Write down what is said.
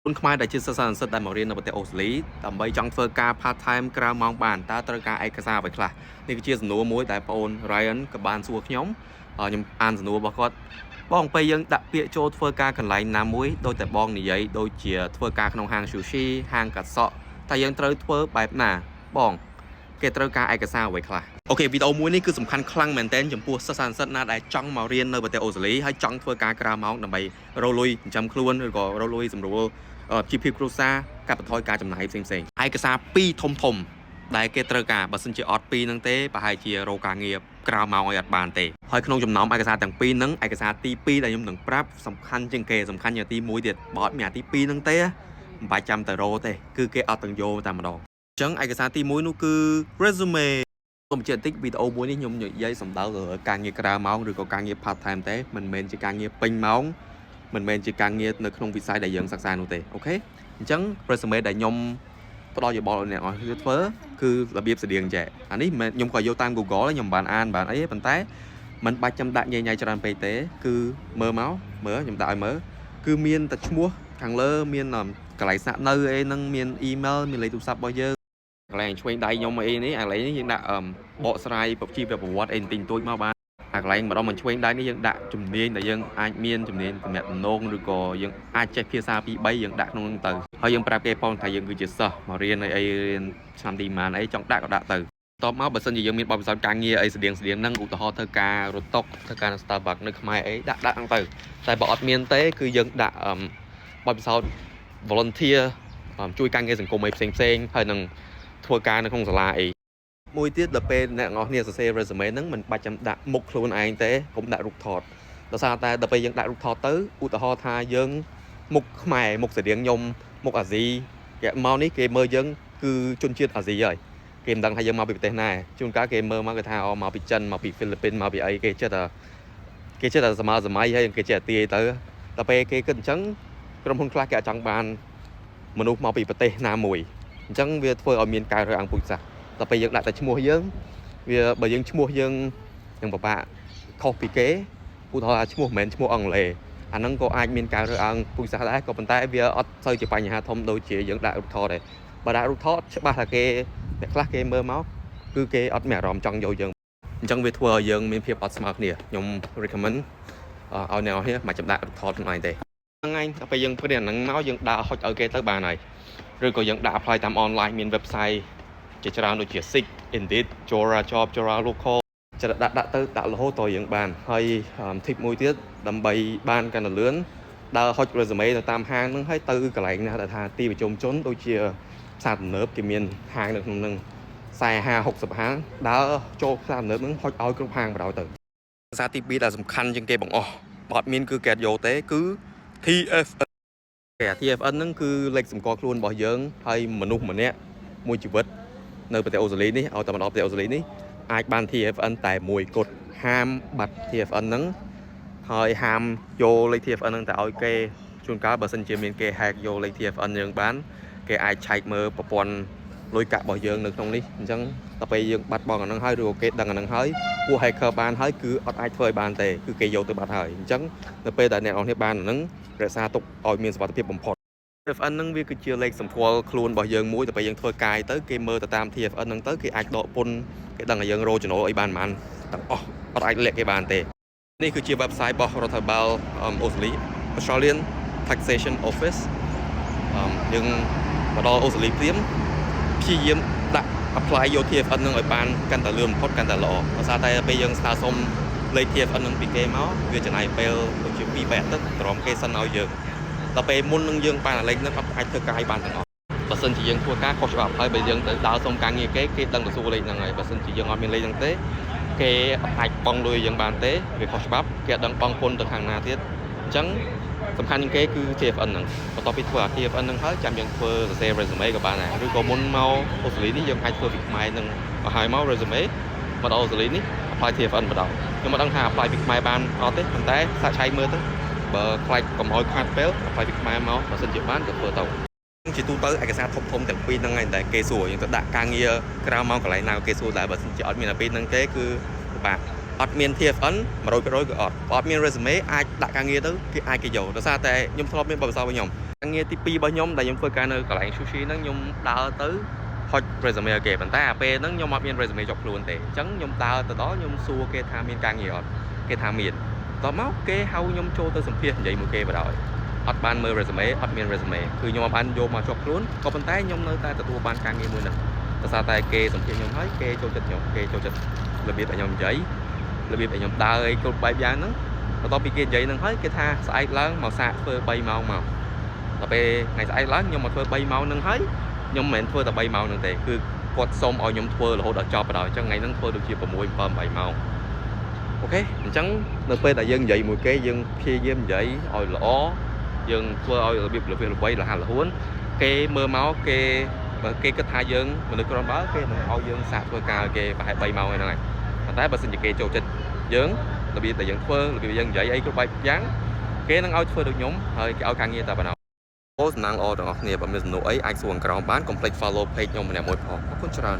คุณខ្មែរដែលជាសិស្សានុសិស្សដែលមករៀននៅប្រទេសអូស្ត្រាលីដើម្បីចង់ធ្វើការ part time ក្រៅម៉ោងបានតើត្រូវការឯកសារអ្វីខ្លះនេះគឺជាសំណួរមួយដែលបងអូន Ryan ក៏បានសួរខ្ញុំអានសំណួររបស់គាត់បងពេលយើងដាក់ពាក្យចូលធ្វើការកន្លែងណាមួយដោយតែបងនិយាយដូចជាធ្វើការក្នុងហាង sushi ហាងកាត់សក់តែយើងត្រូវធ្វើបែបណាបងគេត្រូវការឯកសារអ្វីខ្លះអូខេវីដេអូមួយនេះគឺសំខាន់ខ្លាំងមែនទែនចំពោះសិស្សានុសិស្សណាដែលចង់មករៀននៅប្រទេសអូស្ត្រាលីហើយចង់ធ្វើការក្រៅម៉ោងដើម្បីរកលុយចិញ្ចឹមខ្លួនឬក៏រកលុយសម្រួលជីវភាពគ្រួសារកាត់បន្ថយការចំណាយផ្សេងៗឯកសារ2ធំដែលគេត្រូវការបើសិនជាអត់2ហ្នឹងទេប្រហែលជារកការងារក្រៅម៉ោងឲ្យអត់បានទេហើយក្នុងចំណោមឯកសារទាំង2ហ្នឹងឯកសារទី2ដែលខ្ញុំនឹងប្រាប់សំខាន់ជាងគេសំខាន់ជាងទី1ទៀតបើអត់មានអាទី2ហ្នឹងទេមិនបាច់ចាំទៅរកទេគឺគេអត់ទាំងយកតែម្ដងអញ្ចឹងឯកសារទី1នោះគឺ resume សូមបញ្ជាក់បន្តិចវីដេអូមួយនេះខ្ញុំនិយាយសំដៅទៅការងារក្រៅម៉ោងឬក៏ការងារ part time ទេមិនមែនជាការងារពេញម៉ោងមិនមែនជាការងារនៅក្នុងវិស័យដែលយើងសិក្សានោះទេអូខេអញ្ចឹង resume ដែលខ្ញុំផ្ដល់យោបល់ឲ្យអ្នកនរគ្នាធ្វើគឺរបៀបស្តៀងចេះអានេះមិនខ្ញុំក៏យកតាម Google ខ្ញុំបានអានបានអីប៉ុន្តែมันបាច់ចាំដាក់ញញច្រើនពេកទេគឺមើលមកមើលខ្ញុំដាក់ឲ្យមើលគឺមានតែឈ្មោះខាងលើមានកន្លែងស្នាក់នៅអីហ្នឹងមាន email មានលេខទូរស័ព្ទរបស់យើងកន្លែងឆ្វេងដៃខ្ញុំអីនេះអាកន្លែងនេះយើងដាក់បកស្រាយជីវប្រវត្តិអីបន្តិចបន្តួចមកបានអាកន្លែងម្ដងមិនឆ្វេងដៃនេះយើងដាក់ជំនាញដែលយើងអាចមានជំនាញទំនាក់ទំនងឬក៏យើងអាចចេះភាសា2 3យើងដាក់ក្នុងហ្នឹងទៅហើយយើងប្រាប់គេផងថាយើងគឺជាសិស្សមករៀនអីរៀនឆ្នាំទីប៉ុន្មានអីចង់ដាក់ក៏ដាក់ទៅតបមកបើសិនជាយើងមានបទពិសោធន៍ការងារអីស្តៀងហ្នឹងឧទាហរណ៍ធ្វើការរត់តុកធ្វើការនៅ Starbucks នៅខ្មែរអីដាក់ហ្នឹងទៅតែបើអត់មានទេគឺយើងដាក់បទពិសោធន៍ volunteer ជួយការងារសង្គមអីផ្សេងហើយនឹងធ្វើការនៅក្នុងសាលាអីមួយទៀតដល់ពេលអ្នកនរគ្នាសរសេរ resume ហ្នឹងមិនបាច់ចាំដាក់មុខខ្លួនឯងទេកុំដាក់រូបថតដោយសារតែដល់ពេលយើងដាក់រូបថតទៅឧទាហរណ៍ថាយើងមុខខ្មែរមុខស្តៀងខ្ញុំមុខអាស៊ីគេមកនេះគេមើលយើងគឺជនជាតិអាស៊ីហើយគេមិនដឹងថាយើងមកពីប្រទេសណាជួនកាលគេមើលមកគេថាមកពីចិនមកពីហ្វីលីពីនមកពីអីគេចិត្តតែសម័យហើយគេចិត្តតែទាយទៅដល់ពេលគេគិតអញ្ចឹងក្រុមហ៊ុនខ្លះគេអាចចង់បានមនុស្សមកពីប្រទេសណាមួយអញ្ចឹងវាធ្វើឲ្យមានការរើសអើងពូជសាសន៍ដល់ពេលយើងដាក់តែឈ្មោះយើងវាបើយើងឈ្មោះយើងនឹងពិបាកខុសពីគេឧទាហរណ៍ថាឈ្មោះមិនមែនឈ្មោះអង់គ្លេសអាហ្នឹងក៏អាចមានការរើសអើងពូជសាសន៍ដែរក៏ប៉ុន្តែវាអត់សូវជាបញ្ហាធំដូចជាយើងដាក់រូបថតទេបើដាក់រូបថតច្បាស់ថាគេអ្នកខ្លះគេមើលមកគឺគេអត់មានអារម្មណ៍ចង់យកយើងអញ្ចឹងវាធ្វើឲ្យយើងមានភាពអត់ស្មើគ្នាខ្ញុំ recommend ឲ្យអ្នកនរគ្នាមកចាប់ដាក់រូបថតខ្លួនឯងទេហ្នឹងឯងដល់ពេលយើងព្រៀនហ្នឹងមកយើងដាក់ហុចឲ្យគេទៅបានហើយឬក៏យើងដាក់ apply តាម online មាន website ជាច្រើនដូចជា Seek Indeed Jora Job Jora Local ចិត្តដាក់ទៅដាក់រហូតតយើងបានហើយ tip មួយទៀតដើម្បីបានកាន់តែលឿនដើរហុច resume ទៅតាមហាងហ្នឹងហើយទៅកន្លែងណាដែលថាទីប្រជុំជនដូចជាផ្សារទំនើបគេមានហាងនៅក្នុងហ្នឹង40 50 ហាងដើរចូលផ្សារទំនើបហ្នឹងហុចឲ្យគ្រប់ហាងបណ្ដោយទៅភាសាទី2ដែលសំខាន់ជាងគេបង្អស់បើអត់មានគឺគេអត់យកទេគឺ TFN TFN ហ្នឹងគឺលេខសម្គាល់ខ្លួនរបស់យើងហើយមនុស្សម្នាក់មួយជីវិតនៅប្រទេសអូស្ត្រាលីនេះឲ្យតែមកដល់ប្រទេសអូស្ត្រាលីនេះអាចបាន TFN តែមួយគត់ហាមបាត់ TFN ហ្នឹងហើយហាមយកលេខ TFN ហ្នឹងតែឲ្យគេជួនកាលបើសិនជាមានគេ hack យកលេខ TFN យើងបានគេអាចឆែកមើលប្រព័ន្ធលុយកាក់របស់យើងនៅក្នុងនេះអញ្ចឹងដល់ពេលយើងបាត់បង់អាហ្នឹងហើយឬក៏គេដឹងអាហ្នឹងហើយពួក hacker បានហើយគឺអត់អាចធ្វើឲ្យបានទេគឺគេយកទៅបាត់ហើយអញ្ចឹងនៅពេលដែលអ្នកនរគ្នាបានអាហ្នឹងរក្សាទុកឲ្យមានសុវត្ថិភាពបំផុត TFN ហ្នឹងវាគឺជាលេខសម្គាល់ខ្លួនរបស់យើងមួយតែពេលយើងធ្វើកាយទៅគេមើលទៅតាម TFN ហ្នឹងទៅគេអាចដកពន្ធគេដឹងថាយើងរកចំណូលអីបានទាំងអស់អត់អាចលាក់គេបានទេនេះគឺជា website របស់រដ្ឋាភិបាលអូស្ត្រាលី Australian Taxation Office យើងមកដល់អូស្ត្រាលីព្រាមព្យាយាមដាក់ apply យក TFN ហ្នឹងឲ្យបានកាន់តែលឿនបំផុតកាន់តែល្អដោយសារតែពេលយើងស្នើសុំលេខ TFN ហ្នឹងពីគេមកវាចំណាយពេលដូចជា2-3អាទិត្យត្រឹមគេសិនឲ្យយើងដល់ពេលមុននឹងយើងបានអាលេខហ្នឹងអត់អាចធ្វើការឲ្យបានទាំងអស់បើសិនជាយើងធ្វើការខុសច្បាប់ហើយបើយើងទៅដើរសុំការងារគេដឹងទៅសួរលេខហ្នឹងហើយបើសិនជាយើងអត់មានលេខហ្នឹងទេគេអត់អាចបង់លុយយើងបានទេវាខុសច្បាប់គេអត់ដឹងបង់ពន្ធទៅខាងណាទៀតអញ្ចឹងសំខាន់ជាងគេគឺ TFN ហ្នឹងបន្ទាប់ពីធ្វើអា TFN ហ្នឹងហើយចាំយើងធ្វើសរសេរ resume ក៏បានដែរឬក៏មុនមកអូស្ត្រាលីនេះយើងអាចធ្វើពីខ្មែរហ្នឹងឲ្យហើយមក resume មកដល់អូស្ត្រាលីនេះ apply TFN បណ្ដោយខ្ញុំមិនដឹងថា apply ពីខ្មែរបានអត់ទេប៉ុន្តែសាកឆែកមើលទៅបើខ្លាចកុំឲ្យខាត់ពេល apply ពីខ្មែរមកបើសិនជាបានក៏ធ្វើទៅជាទូទៅឯកសារធំទាំងពីរហ្នឹងឯងតែគេសួរយើងទៅដាក់ការងារក្រៅមកកន្លែងណាគេសួរដែរបើសិនជាអត់មានអាពីរហ្នឹងទេគឺពិបាកអត់មាន TFN 100%គឺអត់បើអត់មាន resume អាចដាក់ការងារទៅគេអាចគេយកដោយសារតែខ្ញុំធ្លាប់មានបទពិសោធន៍របស់ខ្ញុំ nghe tivi bao nhom tại nhom phơi cá nơi cả lại sushi nó nhom đào tới hot resume kể bản ta AP nó nhom mặc miên resume chọc luôn để chấn nhom đào từ đó nhom xua kê tham miên càng nhiều kê tham miên tao máu kê hao nhom cho tới sầm phiền vậy một kê vào rồi hot ban mơ resume hot miên resume cứ nhom ăn vô mà chọc luôn có bản tay nhom nơi ta từ tua ban càng nhiều mưa nè ta sao tay kê sầm phiền nhom thấy kê cho chật nhom kê cho chật là biết là nhom giấy là biết là nhom đào ấy câu bài giang nó tao bị kê vậy nó thấy kê tha sai lớn màu sạc phơi bay màu màu là về ngày sáng lớn nhưng mà thôi bay mau nâng hết nhưng mình thôi là bay mau nâng tệ cứ quạt xong ở nhóm thôi là hỗ trợ cho vào đời cho ngày nâng thôi được chia vào mũi bơm bay mau ok chẳng nơi phê là dân dậy mùi cái dân khi dân dậy ôi lõ dân phơi ôi là biết là việc là quay là hàng là huấn cái mưa máu cái cái hai dân mình được con báo cái mình ôi dân sạc phơi cà cái phải bay mau này này tái bà xin cái châu trịch dân là biết là dân phơi là bị dân dậy ấy có bay dáng cái năng áo phơi được nhóm hơi cái áo càng như ta bà nàoโพสต์นางออดออกเนี่ยแบบมีสนุกไอ้ไอส่วนกลางบ้าน complete follow page ยมเนี่ยมวยพอขอบคุณច្រើន